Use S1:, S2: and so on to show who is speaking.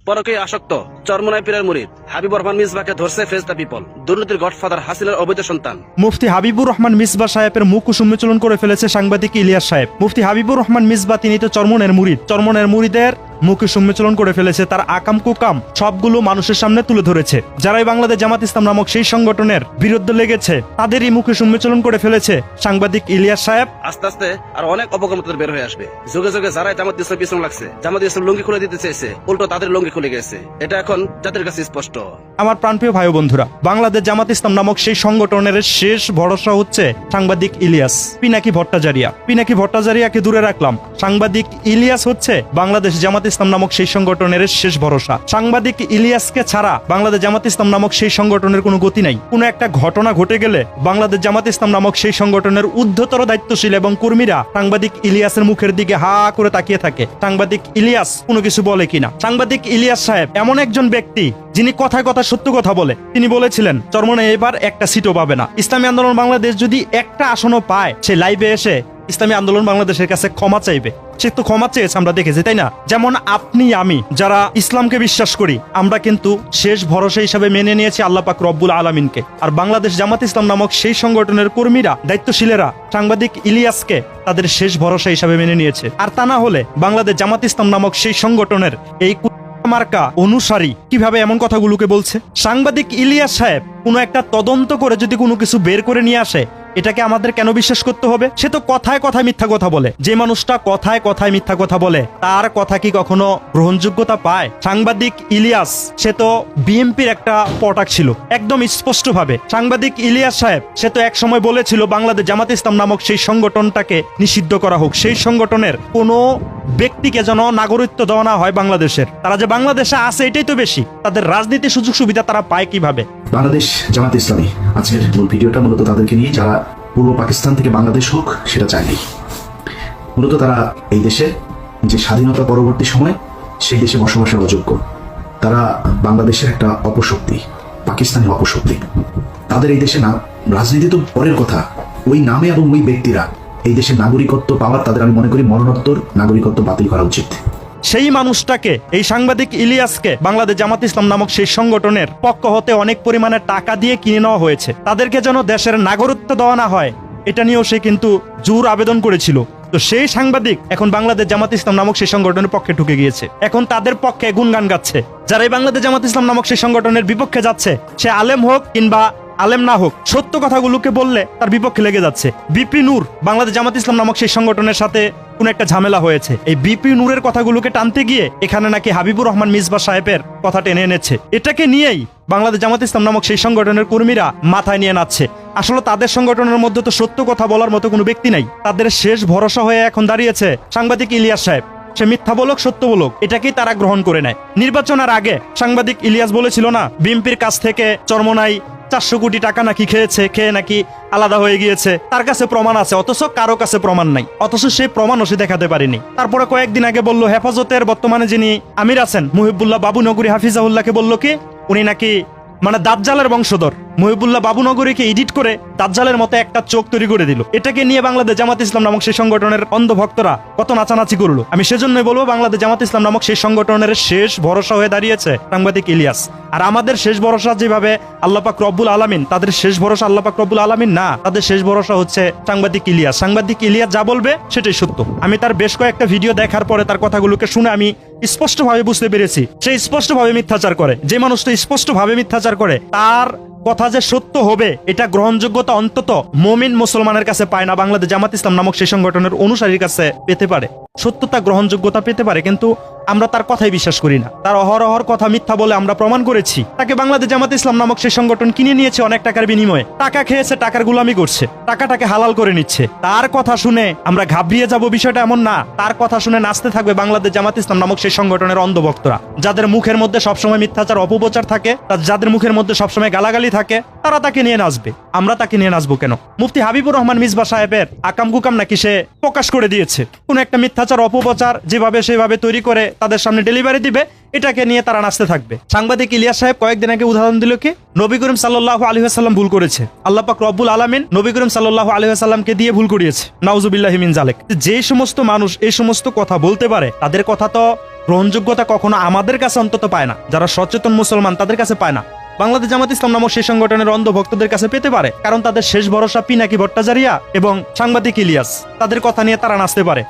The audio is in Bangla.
S1: পরকীয় আসক্ত চরমোনাই পীরের মুরিদ হাবিবুর রহমান মিসবাকে ধরছে ফেজ দ্য পিপল। দুর্নীতির গডফাদার হাসিনার অবৈধ সন্তান
S2: মুফতি হাবিবুর রহমান মিসবা সাহেবের মুখ উন্মোচন করে ফেলেছে সাংবাদিক ইলিয়াস সাহেব। মুফতি হাবিবুর রহমান মিসবা তিনি তো চরমনের মুরিদ, চরমনের মুরিদের মুখ উন্মোচন করে ফেলেছে। তার আকাম কুকাম সবগুলো মানুষের সামনে তুলে ধরেছে। যারাই বাংলাদেশ জামাত ইসলাম নামক সেই সংগঠনের বিরুদ্ধে লেগেছে তাদেরই মুখে উন্মোচন করে ফেলেছে সাংবাদিক ইলিয়াস সাহেব।
S1: আস্তে আস্তে আর অনেক অপকর্মতা বের হয়ে আসবে। যুগে যুগে যারাই জামাত ইসলাম পিছনে লাগছে, জামাত ইসলাম লুঙ্গি খুলে দিতে চেয়েছে, উল্টো তাদের লুঙ্গি খুলে গেছে। এটা এখন জাতির কাছে স্পষ্ট।
S2: আমার প্রাণপ্রিয় ভাই বন্ধুরা, বাংলাদেশ জামাত ইসলাম নামক সেই সংগঠনের শেষ ভরসা হচ্ছে সাংবাদিক ইলিয়াস। পিনাকি ভট্টাচার্য, পিনাকি ভট্টাচার্যকে দূরে রাখলাম, সাংবাদিক ইলিয়াস হচ্ছে বাংলাদেশ জামাত ইসলাম নামক সেই সংগঠনের শেষ ভরসা। সাংবাদিক ইলিয়াসকে ছাড়া বাংলাদেশ জামাত ইসলাম নামক সেই সংগঠনের কোনো গতি নাই। কোনো একটা ঘটনা ঘটে গেলে বাংলাদেশ জামাত ইসলাম নামক সেই সংগঠনের ঊর্ধ্বতর দায়িত্বশীল এবং কর্মীরা সাংবাদিক ইলিয়াসের মুখের দিকে হা করে তাকিয়ে থাকে, সাংবাদিক ইলিয়াস কোনো কিছু বলে কিনা। সাংবাদিক ইলিয়াস সাহেব এমন একজন ব্যক্তি যিনি কথায় কথা সত্য কথা বলে। তিনি বলেছিলেন চরমনে এবার একটা সিটও পাবে না। ইসলামী আন্দোলন বাংলাদেশ যদি একটা আসনও পায়, সে লাইভে এসে ইসলামী আন্দোলন বাংলাদেশের কাছে ক্ষমা চাইবে। সে তো ক্ষমা চেয়েছে, আমরা দেখেছি, তাই না? যেমন আপনি আমি যারা ইসলামকে বিশ্বাস করি, আমরা কিন্তু শেষ ভরসা হিসাবে মেনে নিয়েছি আল্লাহ পাক রব্বুল আলামিনকে। আর বাংলাদেশ জামাত ইসলাম নামক সেই সংগঠনের কর্মীরা, দায়িত্বশীলেরা সাংবাদিক ইলিয়াসকে তাদের শেষ ভরসা হিসাবে মেনে নিয়েছে। আর তা না হলে বাংলাদেশ জামাত ইসলাম নামক সেই সংগঠনের এই মার্কা অনুসারী কিভাবে এমন কথাগুলোকে বলছে? সাংবাদিক ইলিয়াস সাহেব কোনো একটা তদন্ত করে যদি কোনো কিছু বের করে নিয়ে আসে, এটাকে আমাদের কেন বিশ্বাস করতে হবে? সে তো কথায় কথায় মিথ্যা কথা বলে। যে মানুষটা কথায় কথায় মিথ্যা কথা বলে, তার কথা কি কখনো গ্রহণযোগ্যতা পায়? সাংবাদিক ইলিয়াস সে তো বিএনপির একটা পটাক ছিল, একদম স্পষ্ট ভাবে। সাংবাদিক ইলিয়াস সাহেব সে তো এক সময় বলেছিল বাংলাদেশ জামাত ইসলাম নামক সেই সংগঠনটাকে নিষিদ্ধ করা হোক, সেই সংগঠনের কোনো ব্যক্তিকে যেন নাগরিকত্ব দেওয়া না হয় বাংলাদেশের। তারা যে বাংলাদেশে আছে এটাই তো বেশি, তাদের রাজনীতির সুযোগ সুবিধা তারা পায় কিভাবে?
S3: বাংলাদেশ জামাত ইসলামী আজকের মূল ভিডিওটা মূলত তাদেরকে নিয়ে যারা পূর্ব পাকিস্তান থেকে বাংলাদেশ হোক সেটা চায়নি। মূলত তারা এই দেশে যে স্বাধীনতা পরবর্তী সময় সেই দেশে বসবাসের অযোগ্য, তারা বাংলাদেশের একটা অপশক্তি, পাকিস্তানের অপশক্তি। তাদের এই দেশে না রাজনীতি তো পরের কথা, ওই নামে এবং ওই ব্যক্তিরা এই দেশের নাগরিকত্ব পাওয়ার তাদের আমি মনে করি মরণোত্তর নাগরিকত্ব বাতিল করা উচিত।
S2: সেই মানুষটাকে, এই সাংবাদিক ইলিয়াসকে বাংলাদেশ জামাত ইসলাম নামক সেই সংগঠনের পক্ষ হতে অনেক পরিমাণে টাকা দিয়ে কিনে নেওয়া হয়েছে। তাদেরকে যেন দেশের নাগরিকত্ব দেওয়া না হয় এটা নিয়েও সে কিন্তু জোর আবেদন করেছিল। তো সেই সাংবাদিক এখন বাংলাদেশ জামাত ইসলাম নামক সেই সংগঠনের পক্ষে ঢুকে গিয়েছে, এখন তাদের পক্ষে গুণগান গাচ্ছে। যারা এই বাংলাদেশ জামাত ইসলাম নামক সেই সংগঠনের বিপক্ষে যাচ্ছে, সে আলেম হোক কিংবা আলেম না হোক, সত্য কথাগুলোকে বললে তার বিপক্ষে লেগে যাচ্ছে। বিপি নূর বাংলাদেশ জামাত ইসলাম নামক সেই সংগঠনের সাথে কোন একটা ঝামেলা হয়েছে, এই বিপি নূরের কথাগুলোকে টানতে গিয়ে এখানে নাকি হাবিবুর রহমান মিসবা সাহেবের কথা টেনে এনেছে। এটাকে নিয়েই বাংলাদেশ জামাত ইসলাম নামক সেই সংগঠনের কর্মীরা মাথায় নিয়ে নাচছে। আসলে তাদের সংগঠনের মধ্যে তো সত্য কথা বলার মতো কোনো ব্যক্তি নাই। তাদের শেষ ভরসা হয়ে এখন দাঁড়িয়েছে সাংবাদিক ইলিয়াস সাহেব। সে মিথ্যা বলক সত্য বলক এটাকেই তারা গ্রহণ করে নেয়। নির্বাচনের আগে সাংবাদিক ইলিয়াস বলেছিল না, বিএনপির কাছ থেকে চরমোনাই 400 কোটি টাকা নাকি খেয়েছে, খেয়ে নাকি আলাদা হয়ে গিয়েছে। তার কাছে প্রমাণ আছে, অথচ কারো কাছে প্রমাণ নাই, অথচ সেই প্রমাণও সে দেখাতে পারেনি। তারপরে কয়েকদিন আগে বলল হেফাজতের বর্তমানে যিনি আমির আছেন মুহিবুল্লাহ বাবুনগরী হাফিজাহুল্লাহকে বলল কি উনি নাকি মানে দাজ্জালের বংশধর। মুহিবুল্লাহ বাবুনগরীকে এডিট করে দাজ্জালের মতো একটা চোখ তৈরি করে দিল। এটাকে নিয়ে বাংলাদেশ জামাত ইসলাম নামক সেই সংগঠনের অন্ধভক্তরা কত নাচানাচি করলো। আমি সেজন্যই বলবো বাংলাদেশ জামাত ইসলাম নামক সেই সংগঠনের শেষ ভরসা হয়ে দাঁড়িয়েছে সাংবাদিক ইলিয়াস। আর আমাদের শেষ ভরসা যেভাবে আল্লাহ পাক রব্বুল আলামিন, তাদের শেষ ভরসা আল্লাহ পাক রব্বুল আলামিন না, তাদের শেষ ভরসা হচ্ছে সাংবাদিক ইলিয়াস। সাংবাদিক ইলিয়াস যা বলবে সেটাই সত্য। আমি তার বেশ কয়েকটা ভিডিও দেখার পরে তার কথাগুলোকে শুনে আমি স্পষ্টভাবে বুঝতে পেরেছি সে স্পষ্টভাবে মিথ্যাচার করে। যে মানুষটা স্পষ্টভাবে মিথ্যাচার করে তার কথা যে সত্য হবে এটা গ্রহণযোগ্যতা অন্তত মুমিন মুসলমানের কাছে পায় না, বাংলাদেশ জামাত ইসলাম নামক সেই সংগঠনের অনুসারীর কাছে পেতে পারে, সত্যতা গ্রহণযোগ্যতা পেতে পারে। কিন্তু আমরা তার কথাই বিশ্বাস করি না। তার অহরহর কথা মিথ্যা বলে আমরা প্রমাণ করেছি। তাকে বাংলাদেশ জামাত ইসলাম নামক সেই সংগঠন কিনে নিয়েছে অনেক টাকার বিনিময়ে, টাকা খেয়েছে, টাকার গুলামি করছে, টাকাটাকে হালাল করে নিচ্ছে। তার কথা শুনে আমরা ঘাবড়িয়ে যাব বিষয়টা এমন না। তার কথা শুনে নাচতে থাকবে বাংলাদেশ জামাত ইসলাম নামক সেই সংগঠনের অন্ধভক্তরা, যাদের মুখের মধ্যে সবসময় মিথ্যাচার অপপ্রচার থাকে, যাদের মুখের মধ্যে সবসময় গালাগালি থাকে, তারা তাকে নিয়ে নাচবে। আমরা তাকে নিয়ে নাচবো কেন? মুফতি হাবিবুর রহমান মিসবা সাহেবের আকাম কুকাম নাকি সে প্রকাশ করে দিয়েছে। কোন একটা মিথ্যাচার অপপ্রচার যেভাবে সেভাবে তৈরি করে তাদের সামনে ডেলিভারি দিবে, এটাকে নিয়ে তারা নাচতে থাকবে। সাংবাদিক ইলিয়াস সাহেব কয়েকদিন আগে উদাহরণ দিল কি, নবী করিম সাল্লাল্লাহু আলাইহি ওয়াসাল্লাম ভুল করেছে, আল্লাহ পাক রব্বুল আলামিন নবী করিম সাল্লাল্লাহু আলাইহি ওয়াসাল্লামকে দিয়ে ভুল করিয়েছে, নাউজুবিল্লাহি মিন জালিক। যে সমস্ত মানুষ এই সমস্ত কথা বলতে পারে তাদের কথা তো গ্রহণযোগ্যতা কখনো আমাদের কাছে অন্তত পায় না, যারা সচেতন মুসলমান তাদের কাছে পায় না। বাংলাদেশ জামাত ইসলাম নামক সেই সংগঠনের অন্ধ ভক্তদের কাছে পেতে পারে, কারণ তাদের শেষ ভরসা পিনাকি ভট্টাচার্য এবং সাংবাদিক ইলিয়াস, তাদের কথা নিয়ে তারা নাচতে পারে।